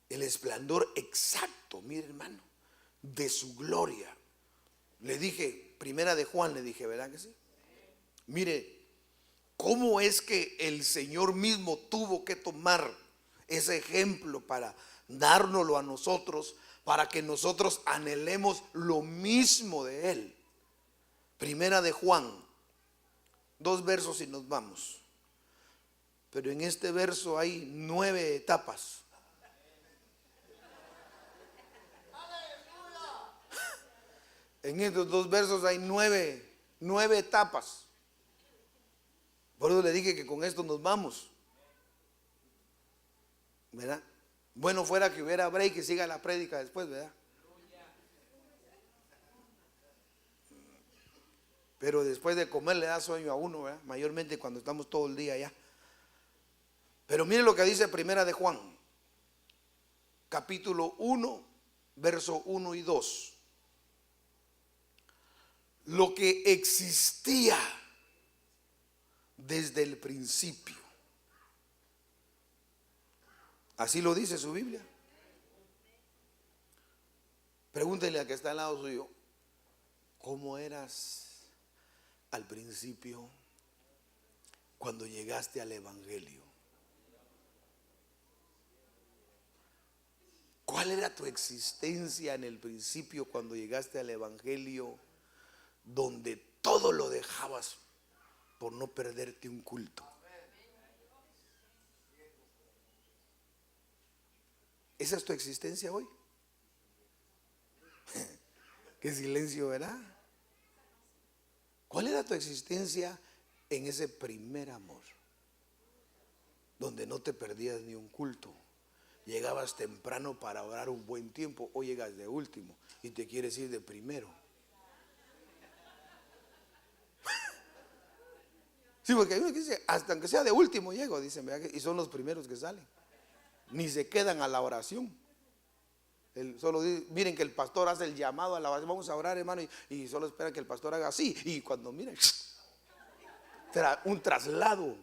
el esplendor exacto, mire, hermano, de su gloria. Le dije, primera de Juan, le dije, ¿verdad que sí? Mire, ¿cómo es que el Señor mismo tuvo que tomar ese ejemplo para dárnoslo a nosotros, para que nosotros anhelemos lo mismo de Él? Primera de Juan, 2 versos y nos vamos. Pero en este verso hay 9 etapas. En estos dos versos hay nueve etapas. Por eso le dije que con esto nos vamos, ¿verdad? Bueno fuera que hubiera break y siga la prédica después, ¿verdad? Pero después de comer le da sueño a uno, ¿verdad? Mayormente cuando estamos todo el día allá. Pero mire lo que dice Primera de Juan, capítulo 1, verso 1 y 2. Lo que existía desde el principio. Así lo dice su Biblia. Pregúntele al que está al lado suyo, ¿cómo eras al principio cuando llegaste al Evangelio? ¿Cuál era tu existencia en el principio cuando llegaste al Evangelio, donde todo lo dejabas por no perderte un culto? ¿Esa es tu existencia hoy? Qué silencio, ¿verdad? ¿Cuál era tu existencia en ese primer amor, donde no te perdías ni un culto? Llegabas temprano para orar un buen tiempo, o llegas de último y te quieres ir de primero. Sí, porque hay uno que dice, hasta que sea de último llego, dicen, y son los primeros que salen. Ni se quedan a la oración. Solo miren que el pastor hace el llamado a la oración, vamos a orar, hermano, y solo esperan que el pastor haga así. Y cuando miren, un traslado.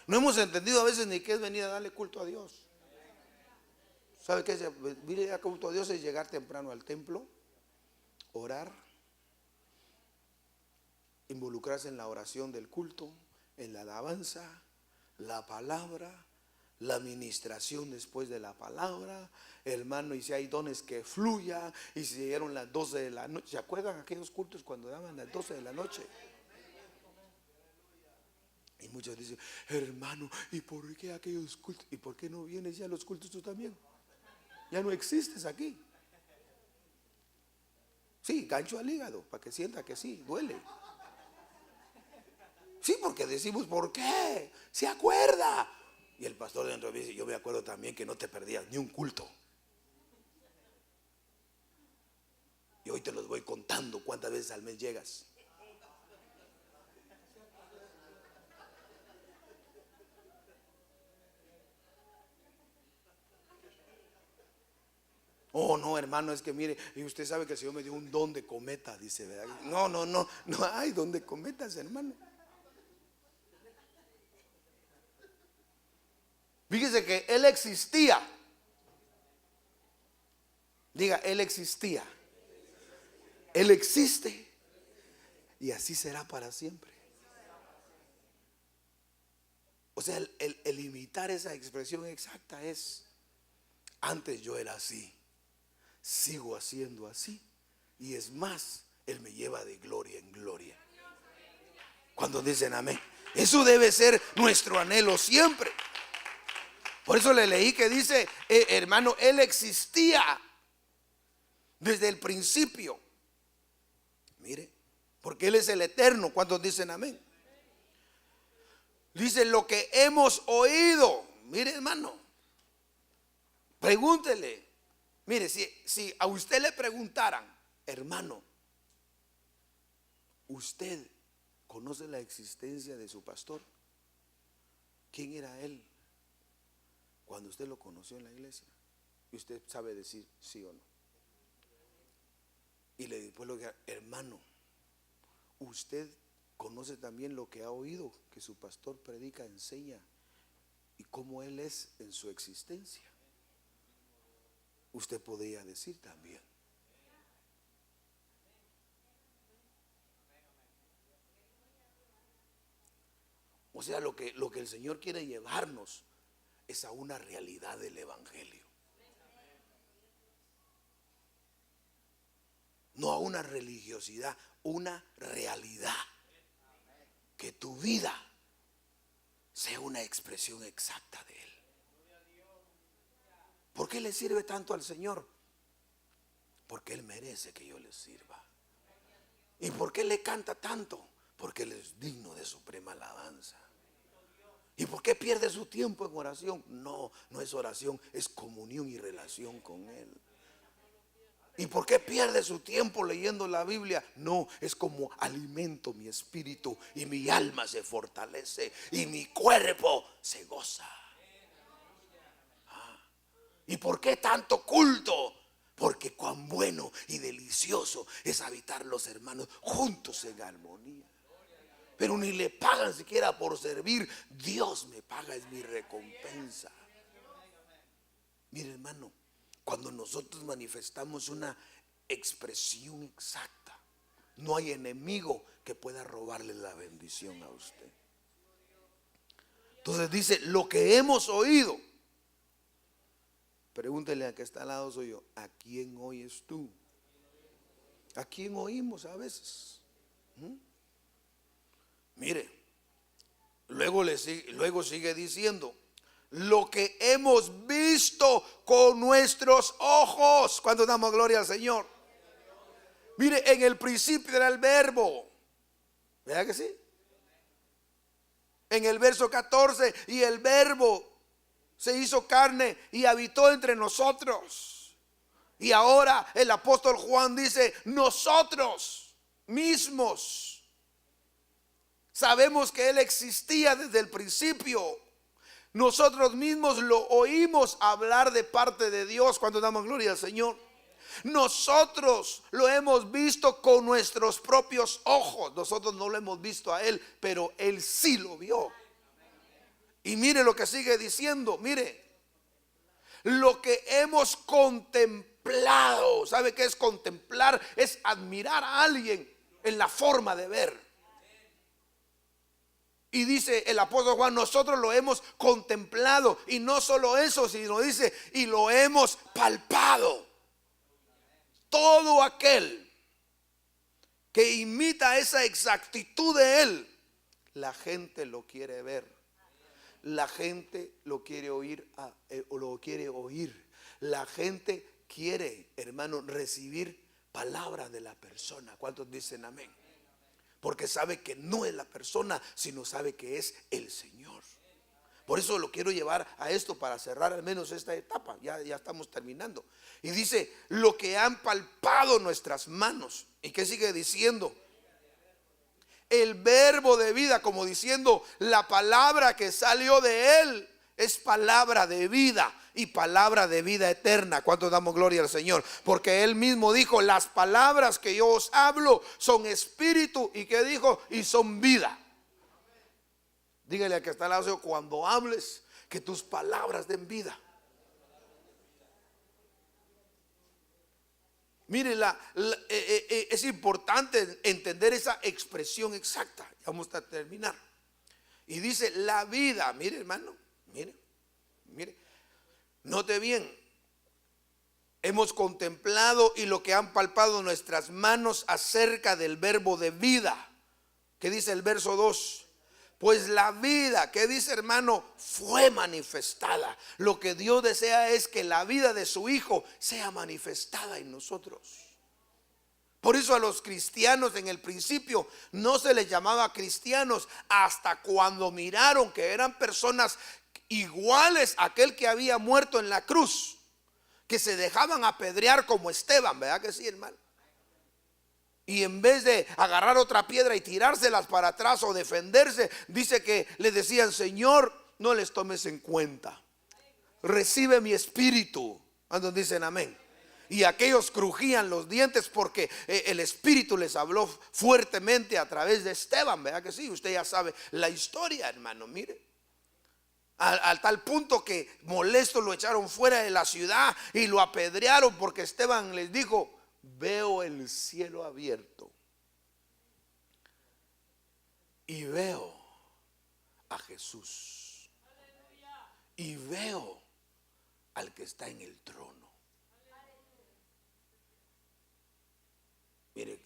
No hemos entendido a veces ni qué es venir a darle culto a Dios. ¿Sabe qué es? Venir a dar culto a Dios es llegar temprano al templo, orar, involucrarse en la oración del culto, en la alabanza, la palabra, la administración después de la palabra, hermano, y si hay dones que fluya, y si llegaron las 12 de la noche, ¿se acuerdan aquellos cultos cuando daban las 12 de la noche? Y muchos dicen, hermano, ¿y por qué aquellos cultos? ¿Y por qué no vienes ya a los cultos tú también? Ya no existes aquí. Sí, gancho al hígado, para que sienta que sí, duele. Sí, porque decimos, ¿por qué? ¿Se acuerda? Y el pastor dentro de mí dice, yo me acuerdo también que no te perdías ni un culto. Y hoy te los voy contando cuántas veces al mes llegas. Oh, no, hermano, es que mire, y usted sabe que el Señor me dio un don de cometa, dice, ¿verdad? No, no, no, no hay don de cometas, hermano. Fíjese que Él existía. Diga, Él existía. Él existe. Y así será para siempre. O sea, el imitar esa expresión exacta es, antes yo era así, sigo haciendo así, y es más, Él me lleva de gloria en gloria. Cuando dicen amén, eso debe ser nuestro anhelo siempre. Por eso le leí que dice, hermano, Él existía desde el principio. Mire, porque Él es el eterno. ¿Cuántos dicen amén? Dice lo que hemos oído. Mire, hermano, pregúntele. Mire, si a usted le preguntaran, hermano, ¿usted conoce la existencia de su pastor? ¿Quién era él cuando usted lo conoció en la iglesia? Y usted sabe decir sí o no. Y le después lo que, hermano, ¿usted conoce también lo que ha oído que su pastor predica, enseña, y cómo él es en su existencia? Usted podría decir también. O sea, lo que el Señor quiere llevarnos es a una realidad del Evangelio. No a una religiosidad, una realidad. Que tu vida sea una expresión exacta de Él. ¿Por qué le sirve tanto al Señor? Porque Él merece que yo le sirva. ¿Y por qué le canta tanto? Porque Él es digno de suprema alabanza. ¿Y por qué pierde su tiempo en oración? No, no es oración, es comunión y relación con Él. ¿Y por qué pierde su tiempo leyendo la Biblia? No, es como alimento mi espíritu y mi alma se fortalece y mi cuerpo se goza. ¿Y por qué tanto culto? Porque cuán bueno y delicioso es habitar los hermanos juntos en armonía. Pero ni le pagan siquiera por servir. Dios me paga, es mi recompensa. Mire, hermano, cuando nosotros manifestamos una expresión exacta, no hay enemigo que pueda robarle la bendición a usted. Entonces dice, lo que hemos oído. Pregúntele al que está al lado suyo, ¿a quién oyes tú? ¿A quién oímos a veces? Mire, luego sigue diciendo, lo que hemos visto con nuestros ojos. ¿Cuándo damos gloria al Señor? Mire, en el principio era el verbo. ¿Verdad que sí? En el verso 14, y el verbo se hizo carne y habitó entre nosotros. Y ahora el apóstol Juan dice, nosotros mismos sabemos que Él existía desde el principio. Nosotros mismos lo oímos hablar de parte de Dios. Cuando damos gloria al Señor, nosotros lo hemos visto con nuestros propios ojos. Nosotros no lo hemos visto a Él, pero Él sí lo vio. Y mire lo que sigue diciendo, mire, lo que hemos contemplado. ¿Sabe qué es contemplar? Es admirar a alguien en la forma de ver. Y dice el apóstol Juan, nosotros lo hemos contemplado. Y no solo eso, sino dice, y lo hemos palpado. Todo aquel que imita esa exactitud de Él, la gente lo quiere ver. La gente lo quiere oír, o lo quiere oír. La gente quiere, hermano, recibir palabras de la persona. ¿Cuántos dicen amén? Porque sabe que no es la persona, sino sabe que es el Señor. Por eso lo quiero llevar a esto para cerrar al menos esta etapa. Ya estamos terminando. Y dice, lo que han palpado nuestras manos. ¿Y qué sigue diciendo? El verbo de vida, como diciendo, la palabra que salió de Él es palabra de vida y palabra de vida eterna. ¿Cuánto damos gloria al Señor? Porque Él mismo dijo, las palabras que yo os hablo son espíritu. ¿Y qué dijo? Y son vida. Dígale al que está al lado, cuando hables, que tus palabras den vida. Mire, es importante entender esa expresión exacta. Ya vamos a terminar. Y dice la vida. Mire, hermano, mire, note bien. Hemos contemplado y lo que han palpado nuestras manos acerca del verbo de vida. ¿Qué dice el verso 2? Pues la vida, ¿qué dice, hermano? Fue manifestada. Lo que Dios desea es que la vida de su Hijo sea manifestada en nosotros. Por eso a los cristianos en el principio no se les llamaba cristianos hasta cuando miraron que eran personas iguales a aquel que había muerto en la cruz, que se dejaban apedrear como Esteban. ¿Verdad que sí, hermano? Y en vez de agarrar otra piedra y tirárselas para atrás o defenderse, dice que le decían, Señor, no les tomes en cuenta, recibe mi espíritu. Cuando dicen amén. Y aquellos crujían los dientes porque el espíritu les habló fuertemente a través de Esteban. ¿Verdad que sí? Usted ya sabe la historia, hermano. Mire, al tal punto que molesto lo echaron fuera de la ciudad y lo apedrearon porque Esteban les dijo, veo el cielo abierto y veo a Jesús y veo al que está en el trono. Mire,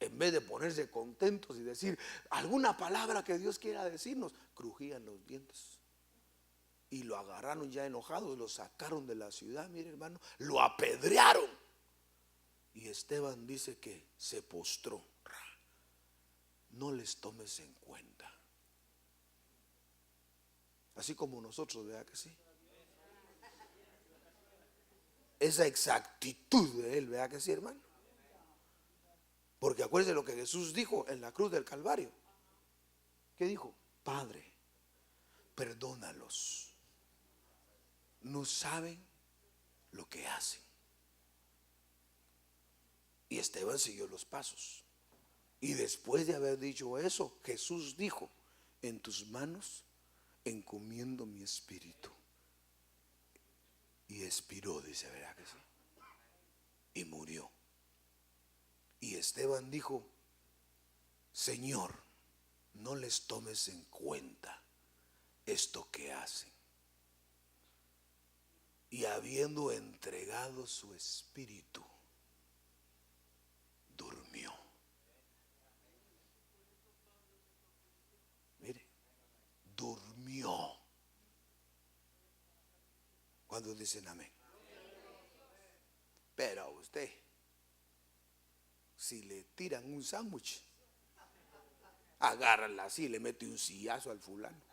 en vez de ponerse contentos y decir alguna palabra que Dios quiera decirnos, crujían los dientes. y lo agarraron ya enojado, lo sacaron de la ciudad, mire hermano, lo apedrearon. Y Esteban dice que se postró. No les tomes en cuenta. Así como nosotros, ¿verdad que sí? Esa exactitud de él, ¿verdad que sí, hermano? Porque acuérdense lo que Jesús dijo en la cruz del Calvario. ¿Qué dijo? Padre, perdónalos, no saben lo que hacen. Y Esteban siguió los pasos. Y después de haber dicho eso, Jesús dijo: en tus manos encomiendo mi espíritu. Y expiró, dice, ¿verdad que sí? Y murió. Y Esteban dijo: Señor, no les tomes en cuenta esto que hacen. Y habiendo entregado su espíritu, durmió. Mire, durmió. ¿Cuándo dicen amén? Pero a usted, si le tiran un sándwich, agárrala así y le mete un sillazo al fulano.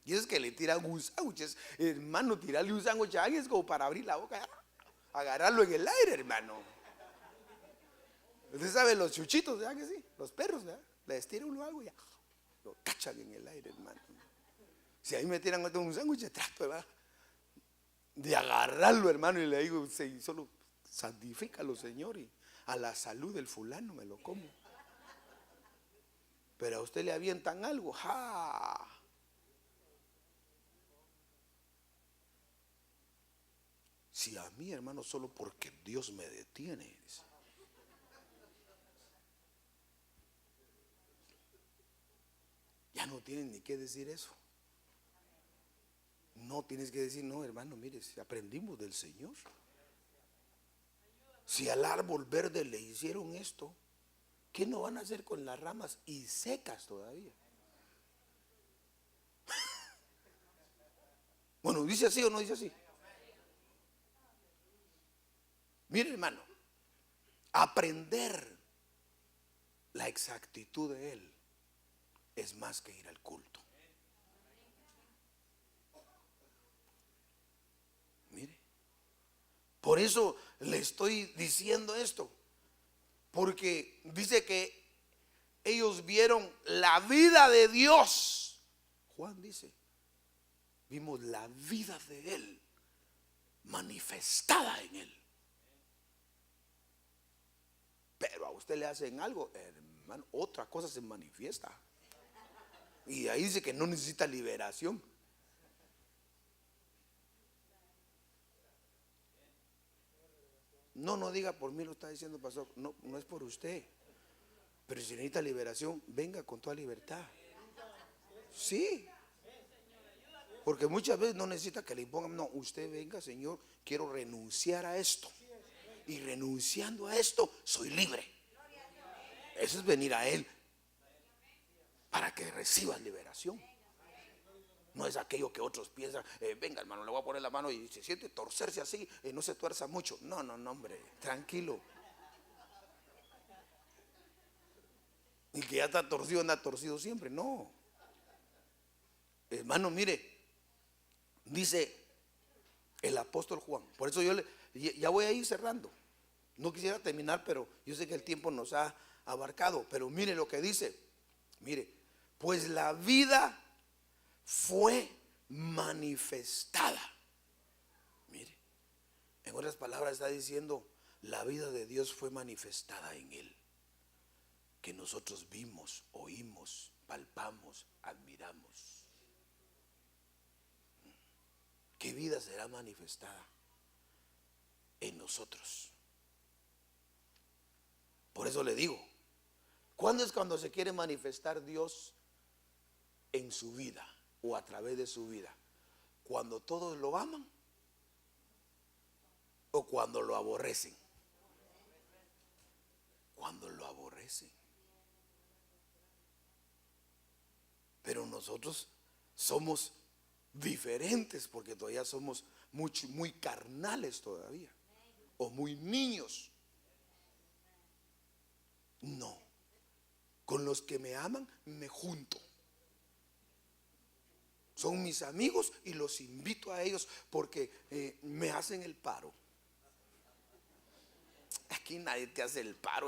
Y es que le tiran un sándwich, hermano, tirarle un sándwich a alguien es como para abrir la boca, agarrarlo en el aire, hermano. Usted sabe los chuchitos, ¿verdad que sí? Los perros, ¿verdad? Le estira uno algo y ya lo cachan en el aire, hermano. Si ahí me tiran un sándwich, trato, ¿verdad?, de agarrarlo, hermano, y le digo: solo santifícalo, Señor, y a la salud del fulano me lo como. Pero a usted le avientan algo, ¡ja! Si a mí, hermano, solo porque Dios me detiene. Ya no tienen ni qué decir eso. No tienes que decir: no, hermano, mire, si aprendimos del Señor. Si al árbol verde le hicieron esto, ¿qué no van a hacer con las ramas y secas todavía? Bueno, ¿dice así o no dice así? Mire, hermano, aprender la exactitud de Él es más que ir al culto. Mire, por eso le estoy diciendo esto, porque dice que ellos vieron la vida de Dios. Juan dice: vimos la vida de Él manifestada en Él. Pero a usted le hacen algo, hermano, otra cosa se manifiesta. Y ahí dice que no necesita liberación. No, no diga: por mí lo está diciendo, pastor. No, no es por usted. Pero si necesita liberación, venga con toda libertad. Sí. Porque muchas veces no necesita que le impongan. No, usted venga: Señor, quiero renunciar a esto. Y renunciando a esto, soy libre. Eso es venir a Él para que recibas liberación. No es aquello que otros piensan: venga, hermano, le voy a poner la mano y se siente torcerse así, no se tuerza mucho. No, no, no, hombre, tranquilo. Y que ya está torcido, anda torcido siempre. No, hermano, mire, dice el apóstol Juan. Por eso yo ya voy a ir cerrando. No quisiera terminar, pero yo sé que el tiempo nos ha abarcado. Pero mire lo que dice. Mire, pues la vida fue manifestada. Mire, en otras palabras está diciendo: la vida de Dios fue manifestada en Él, que nosotros vimos, oímos, palpamos, admiramos. ¿Qué vida será manifestada en nosotros? Por eso le digo: ¿cuándo es cuando se quiere manifestar Dios en su vida o a través de su vida? ¿Cuando todos lo aman o cuando lo aborrecen? Cuando lo aborrecen. Pero nosotros somos diferentes porque todavía somos muy carnales todavía, o muy niños. No, con los que me aman me junto. Son mis amigos y los invito a ellos porque me hacen el paro. Aquí nadie te hace el paro.